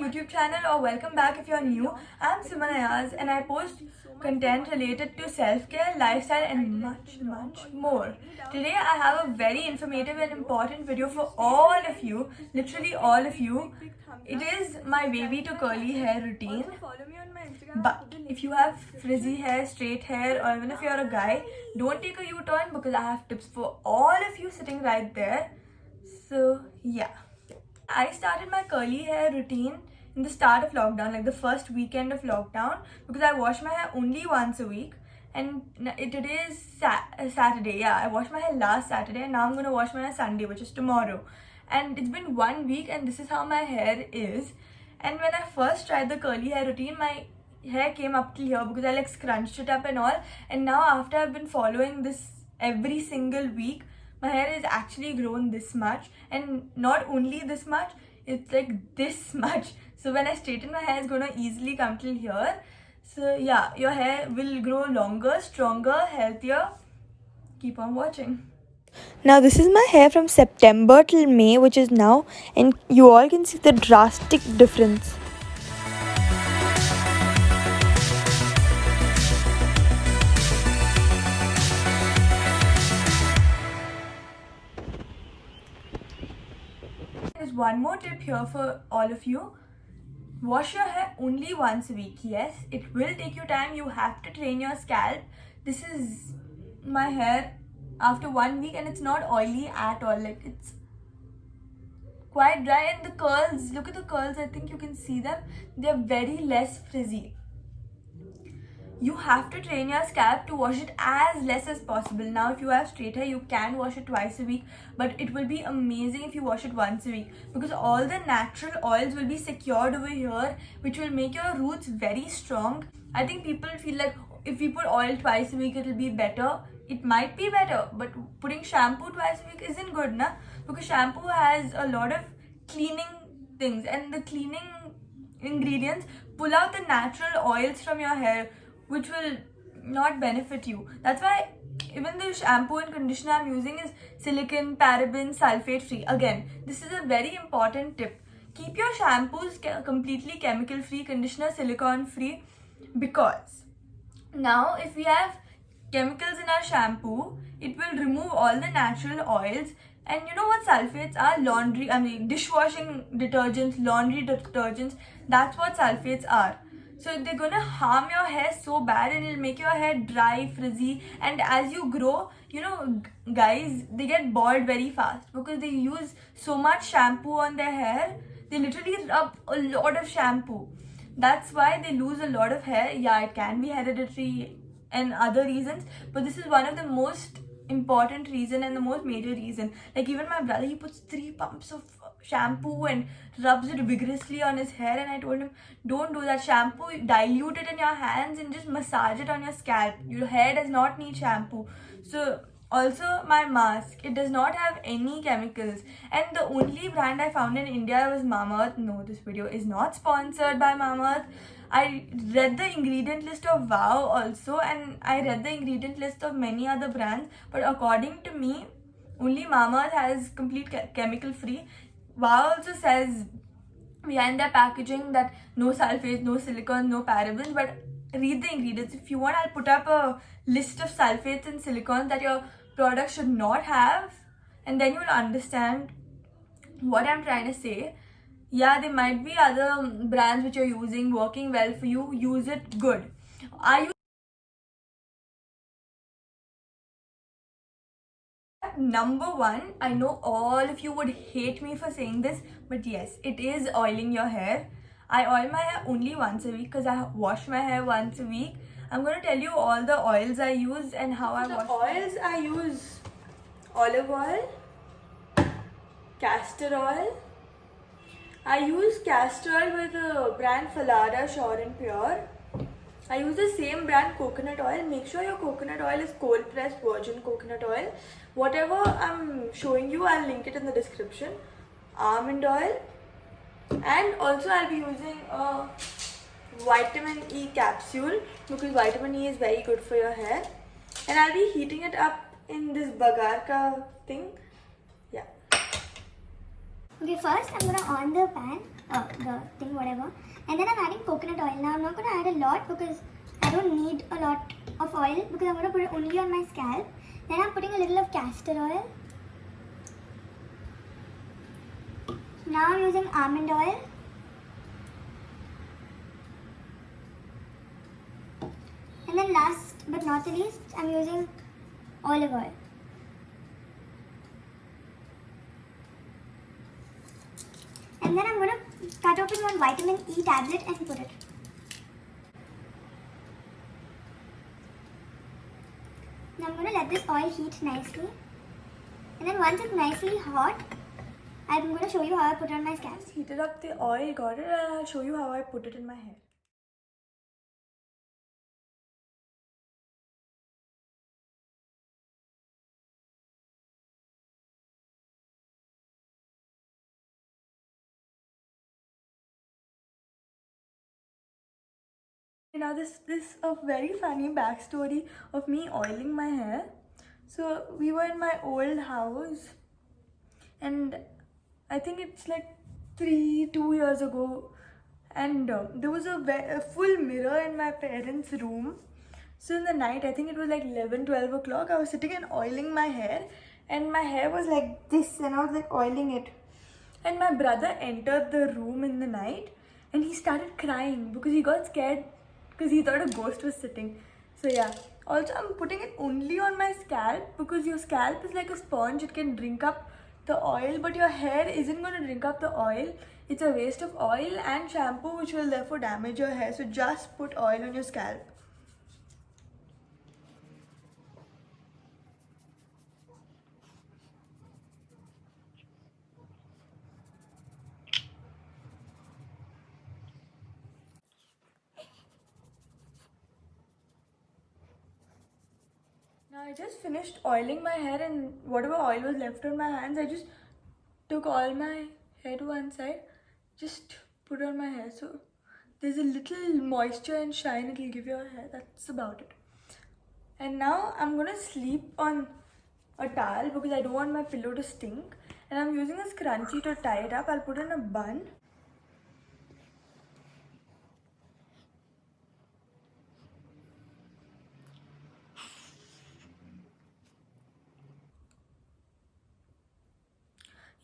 YouTube channel, or welcome back if you're new. I'm Suman Ayaz and I post content related to self-care, lifestyle and much more. Today I have a very informative and important video for all of you, literally all of you. It is my wavy to curly hair routine. But if you have frizzy hair, straight hair, or even if you're a guy, don't take a U-turn because I have tips for all of you sitting right there. So yeah. I started my curly hair routine in the start of lockdown, like the first weekend of lockdown, because I wash my hair only once a week. And today is Saturday. Yeah, I washed my hair last Saturday and now I'm going to wash my hair Sunday, which is tomorrow. And it's been 1 week and this is how my hair is. And when I first tried the curly hair routine, my hair came up till here because I like scrunched it up and all. And now after I've been following this every single week, my hair is actually grown this much, and not only this much, it's like this much. So when I straighten my hair, it's gonna easily come till here. So yeah, your hair will grow longer, stronger, healthier. Keep on watching. Now this is my hair from September till May, which is now, and you all can see the drastic difference. There's one more tip here for all of you. Wash your hair only once a week. Yes, it will take you time. You have to train your scalp. This is my hair after 1 week and it's not oily at all. Like, it's quite dry, and the curls, look at the curls, I think you can see them. They're very less frizzy. You have to train your scalp to wash it as less as possible. Now if you have straight hair, you can wash it twice a week, but it will be amazing if you wash it once a week, because all the natural oils will be secured over here, which will make your roots very strong. I think people feel like if we put oil twice a week, it'll be better. It might be better, but putting shampoo twice a week isn't good, na? Because shampoo has a lot of cleaning things, and the cleaning ingredients pull out the natural oils from your hair, which will not benefit you. That's why even the shampoo and conditioner I'm using is silicone, paraben, sulfate free. Again, this is a very important tip. Keep your shampoos completely chemical free, conditioner silicone free, because now if we have chemicals in our shampoo, it will remove all the natural oils. And you know what sulfates are? Dishwashing detergents, laundry detergents, that's what sulfates are. So they're gonna harm your hair so bad, and it'll make your hair dry, frizzy. And as you grow, you know, guys, they get bald very fast because they use so much shampoo on their hair. They literally rub a lot of shampoo. That's why they lose a lot of hair. Yeah, it can be hereditary and other reasons, but this is one of the most important reason and the most major reason. Like even my brother, he puts 3 pumps of shampoo and rubs it vigorously on his hair, and I told him, don't do that. Shampoo, dilute it in your hands and just massage it on your scalp. Your hair does not need shampoo. So also my mask, it does not have any chemicals, and the only brand I found in India was Mamaearth. No, this video is not sponsored by Mamaearth. I read the ingredient list of Wow also, and I read the ingredient list of many other brands, but according to me, only Mamaearth has complete chemical free. Wow also says behind their packaging that no sulfates, no silicone, no parabens, but read the ingredients. If you want, I'll put up a list of sulfates and silicones that your product should not have, and then you'll understand what I'm trying to say. Yeah, there might be other brands which you're using working well for you. Use it good. Number one, I know all of you would hate me for saying this, but yes, it is oiling your hair. I oil my hair only once a week because I wash my hair once a week. I'm going to tell you all the oils I use and how I wash. The oils I use: olive oil, castor oil. I use castor oil with the brand Falada Sure and Pure. I use the same brand coconut oil. Make sure your coconut oil is cold pressed virgin coconut oil. Whatever I'm showing you, I'll link it in the description. Almond oil. And also I'll be using a vitamin E capsule because vitamin E is very good for your hair. And I'll be heating it up in this Bagarka thing. Yeah. Okay, first I'm gonna on the pan the thing, whatever. And then I'm adding coconut oil. Now I'm not going to add a lot because I don't need a lot of oil, because I'm going to put it only on my scalp. Then I'm putting a little of castor oil. Now I'm using almond oil. And then last but not the least, I'm using olive oil. And then I'm going to cut open one vitamin E tablet and put it. Now I'm going to let this oil heat nicely. And then once it's nicely hot, I'm going to show you how I put it on my scalp. Just heated up the oil, got it, and I'll show you how I put it in my hair. Now this a very funny backstory of me oiling my hair. So we were in my old house, and I think it's like 2 years ago, and there was a full mirror in my parents' room. So in the night, I think it was like 11, 12 o'clock, I was sitting and oiling my hair, and my hair was like this, and I was like oiling it. And my brother entered the room in the night, and he started crying because he got scared because he thought a ghost was sitting. So yeah. Also, I'm putting it only on my scalp because your scalp is like a sponge. It can drink up the oil, but your hair isn't going to drink up the oil. It's a waste of oil and shampoo, which will therefore damage your hair. So just put oil on your scalp. Now I just finished oiling my hair, and whatever oil was left on my hands, I just took all my hair to one side, just put it on my hair. So there's a little moisture and shine it will give your hair. That's about it. And now I'm gonna sleep on a towel because I don't want my pillow to stink. And I'm using a scrunchie to tie it up. I'll put in a bun.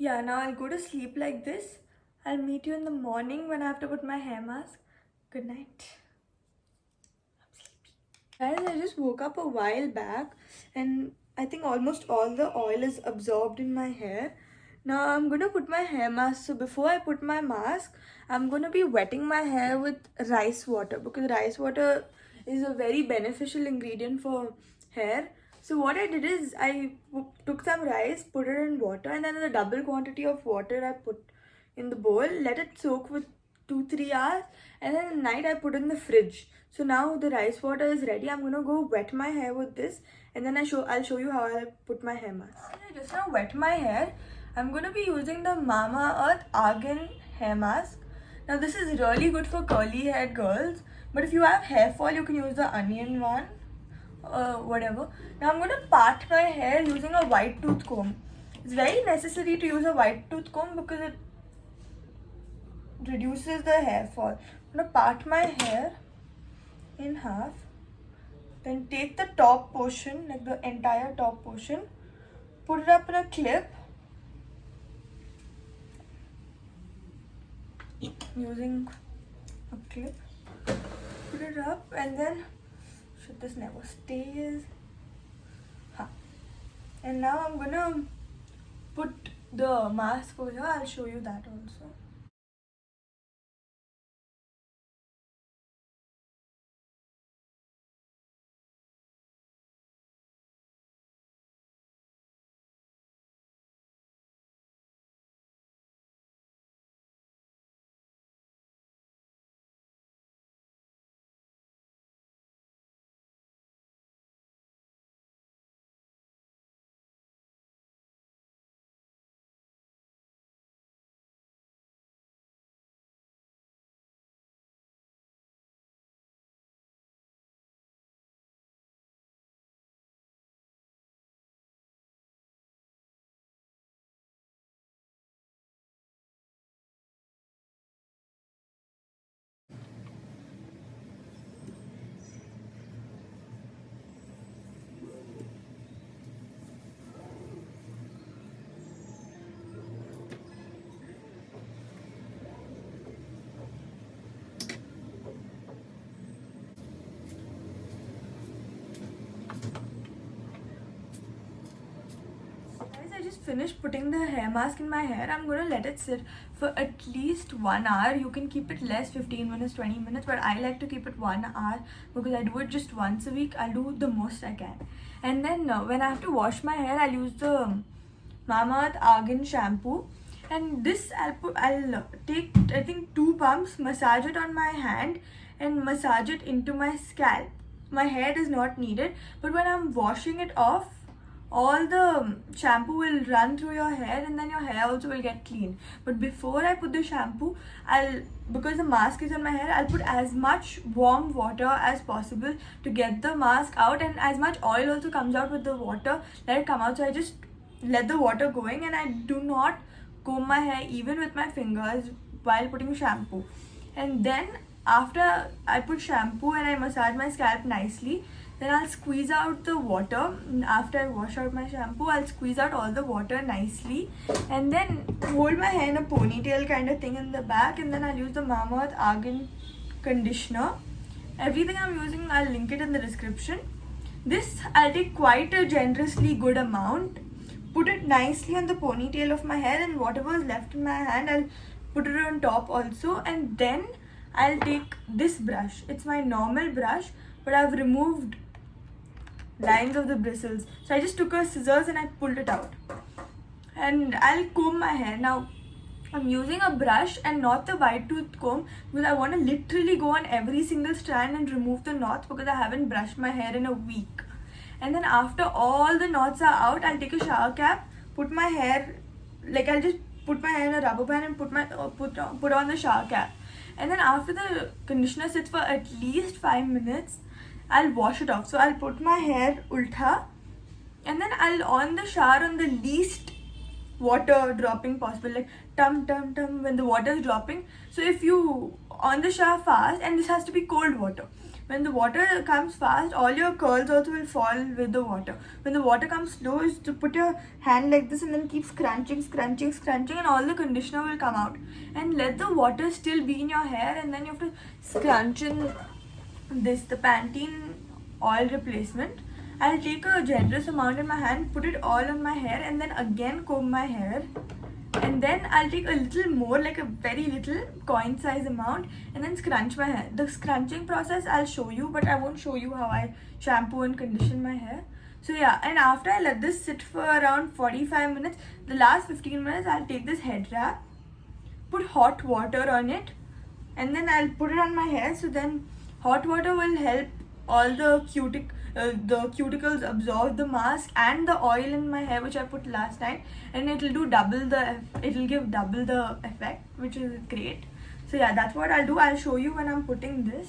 Yeah, now I'll go to sleep like this. I'll meet you in the morning when I have to put my hair mask. Good night. I'm sleepy. Guys, I just woke up a while back, and I think almost all the oil is absorbed in my hair. Now I'm gonna put my hair mask. So before I put my mask, I'm gonna be wetting my hair with rice water because rice water is a very beneficial ingredient for hair. So what I did is I took some rice, put it in water, and then the double quantity of water I put in the bowl, let it soak with 2-3 hours, and then at night I put in the fridge. So now the rice water is ready. I'm gonna go wet my hair with this, and then I'll show you how I put my hair mask. I just now wet my hair. I'm gonna be using the Mamaearth Argan hair mask. Now this is really good for curly haired girls, but if you have hair fall, you can use the onion one. Whatever. Now I'm going to part my hair using a white tooth comb. It's very necessary to use a white tooth comb because it reduces the hair fall. I'm going to part my hair in half. Then take the top portion, like the entire top portion, put it up in a clip using a clip. Put it up, and then should this never stays. And now I'm gonna put the mask over here. I'll show you that also. finished putting the hair mask in my hair, I'm gonna let it sit for at least 1 hour. You can keep it less, 15 minutes, 20 minutes, but I like to keep it 1 hour because I do it just once a week. I'll do the most I can. And then when I have to wash my hair, I'll use the Mamaearth Argan shampoo. And this I'll take, I think, 2 pumps, massage it on my hand and massage it into my scalp. My hair is not needed, but when I'm washing it off, all the shampoo will run through your hair and then your hair also will get clean. But before I put the shampoo, because the mask is on my hair, I'll put as much warm water as possible to get the mask out, and as much oil also comes out with the water, let it come out. So I just let the water going, and I do not comb my hair even with my fingers while putting shampoo. And then after I put shampoo and I massage my scalp nicely, then I'll squeeze out the water. After I wash out my shampoo, I'll squeeze out all the water nicely and then hold my hair in a ponytail kind of thing in the back, and then I'll use the Mamaearth Argan conditioner. Everything I'm using, I'll link it in the description. This I'll take quite a generously good amount, put it nicely on the ponytail of my hair, and whatever is left in my hand, I'll put it on top also. And then I'll take this brush. It's my normal brush, but I've removed lines of the bristles. So I just took a scissors and I pulled it out. And I'll comb my hair. Now, I'm using a brush and not the wide tooth comb because I want to literally go on every single strand and remove the knots because I haven't brushed my hair in a week. And then after all the knots are out, I'll take a shower cap, put my hair, I'll just put my hair in a rubber band and put on the shower cap. And then after the conditioner sits for at least 5 minutes, I'll wash it off. So I'll put my hair ulta, and then I'll on the shower on the least water dropping possible, like tum tum tum when the water is dropping. So if you on the shower fast, and this has to be cold water, when the water comes fast, all your curls also will fall with the water. When the water comes slow, is to put your hand like this and then keep scrunching, and all the conditioner will come out. And let the water still be in your hair, and then you have to scrunch in the Pantene oil replacement. I'll take a generous amount in my hand, put it all on my hair, and then again comb my hair. And then I'll take a little more, like a very little coin size amount, and then scrunch my hair. The scrunching process I'll show you, but I won't show you how I shampoo and condition my hair. So yeah, and after I let this sit for around 45 minutes, the last 15 minutes I'll take this head wrap, put hot water on it, and then I'll put it on my hair. So then hot water will help all the cuticles absorb the mask and the oil in my hair which I put last night, and it'll give double the effect, which is great. So yeah, that's what I'll do. I'll show you when I'm putting this.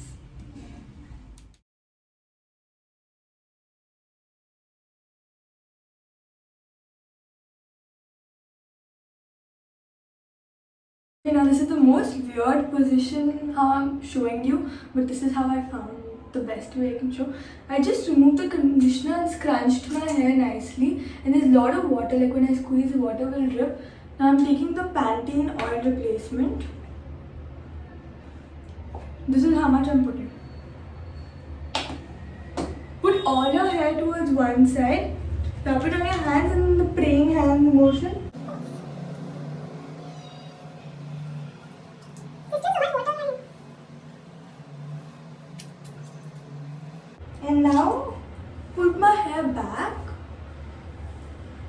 Okay, now this is the most weird position how I'm showing you, but this is how I found the best way I can show. I just removed the conditioner and scrunched my hair nicely, and there's a lot of water, like when I squeeze the water will drip. Now I'm taking the Pantene oil replacement. This is how much I'm putting. Put all your hair towards one side, rub it on your hands in the praying hand motion. And now put my hair back,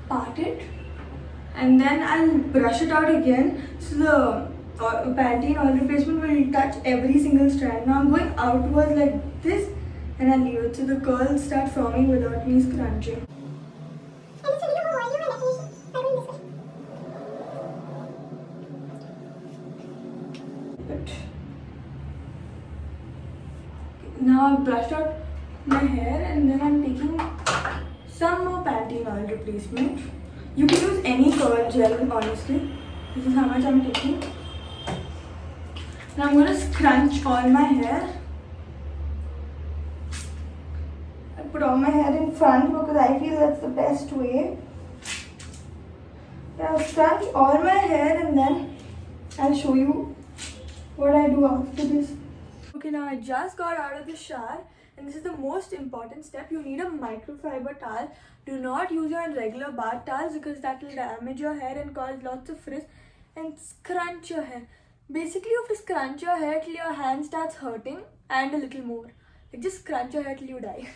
part it, and then I'll brush it out again. So the Pantene oil replacement will touch every single strand. Now I'm going outwards like this, and I'll leave it so the curls start forming without me scrunching. Now I've brushed out my hair, and then I'm taking some more Pantene oil replacement. You can use any curl gel, honestly. This is how much I'm taking. Now I'm going to scrunch all my hair. I put all my hair in front because I feel that's the best way. I'll scrunch all my hair, and then I'll show you what I do after this. Okay, now I just got out of the shower, And this is the most important step. You need a microfiber towel. Do not use your regular bath towels because that will damage your hair and cause lots of frizz and scrunch your hair. Basically, you have to scrunch your hair till your hand starts hurting and a little more. Like just scrunch your hair till you die.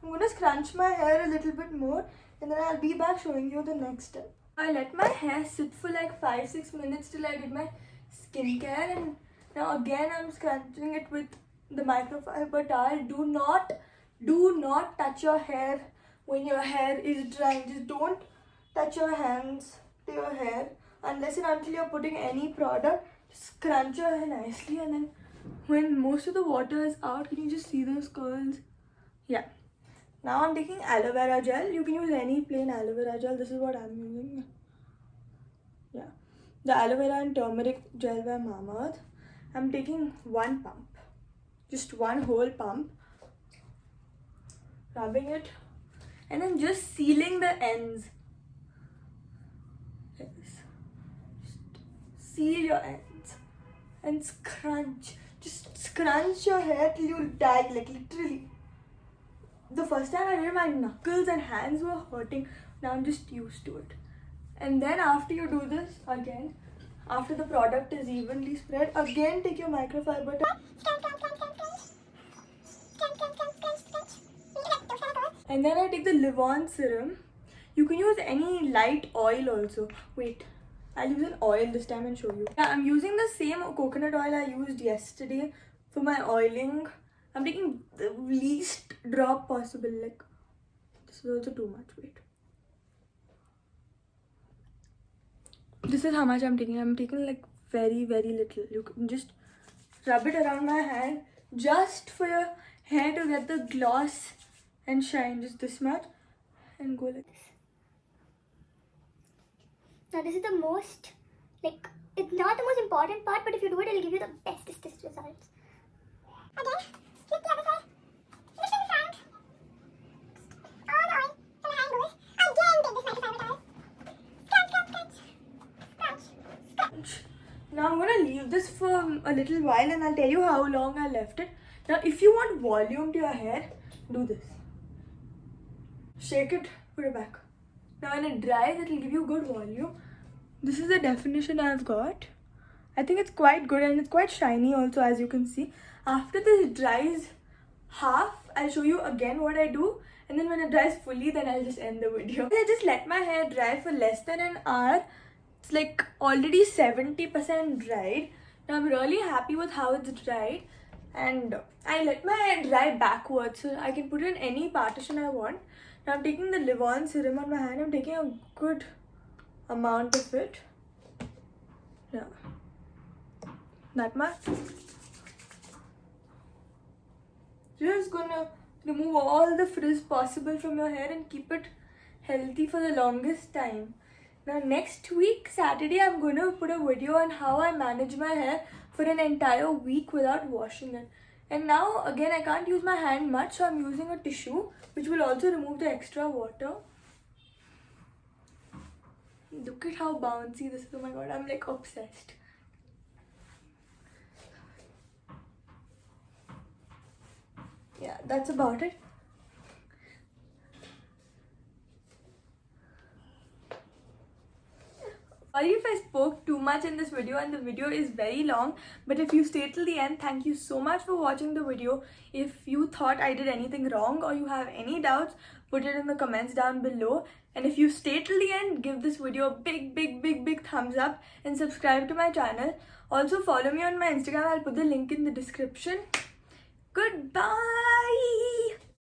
I'm going to scrunch my hair a little bit more and then I'll be back showing you the next step. I let my hair sit for like 5-6 minutes till I did my skincare, and now again I'm scrunching it with the microfiber towel. Do not touch your hair when your hair is drying. Just don't touch your hands to your hair unless and until you're putting any product. Just scrunch your hair nicely, and then when most of the water is out, can you just see those curls? Yeah. Now I'm taking aloe vera gel. You can use any plain aloe vera gel. This is what I'm using. Yeah. The aloe vera and turmeric gel by Mamaearth. I'm taking one pump. Just one whole pump. Rubbing it. And then just sealing the ends. Like this. Just seal your ends. And scrunch. Just scrunch your hair till you die. Like literally. The first time I did it, my knuckles and hands were hurting. Now I'm just used to it. And then after you do this, again, after the product is evenly spread, again take your microfiber towel. And then I take the Live-On serum. You can use any light oil also. Wait, I'll use an oil this time and show you. Yeah, I'm using the same coconut oil I used yesterday for my oiling. I'm taking the least drop possible. Like, this is also too much. Wait. This is how much I'm taking. I'm taking like very, very little. You can just rub it around my hand just for your hair to get the gloss and shine. Just this much and go like this. Now this is the most, like, it's not the most important part, but if you do it, it'll give you the bestest results. Again, flip the other side. Flip in front. All the oil till the hand goes. Again, take this microfiber towel. Scrunch. Now I'm gonna leave this for a little while and I'll tell you how long I left it. Now if you want volume to your hair, do this. Shake it, put it back. Now when it dries, it will give you good volume. This is the definition I've got. I think it's quite good and it's quite shiny also, as you can see. After this dries half, I'll show you again what I do. And then when it dries fully, then I'll just end the video. I just let my hair dry for less than an hour. It's like already 70% dried. Now I'm really happy with how it's dried. And I let my hair dry backwards so I can put it in any partition I want. Now I'm taking the Live-On serum on my hand. I'm taking a good amount of it. Yeah. That much. Just gonna remove all the frizz possible from your hair and keep it healthy for the longest time. Now next week, Saturday, I'm gonna put a video on how I manage my hair for an entire week without washing it. And now again, I can't use my hand much, so I'm using a tissue which will also remove the extra water. Look at how bouncy this is. Oh my god, I'm like obsessed. Yeah, that's about it. Sorry if I spoke too much in this video and the video is very long, but if you stayed till the end, thank you so much for watching the video. If you thought I did anything wrong or you have any doubts, put it in the comments down below. And if you stayed till the end, give this video a big thumbs up and subscribe to my channel. Also follow me on my Instagram. I'll put the link in the description. Goodbye.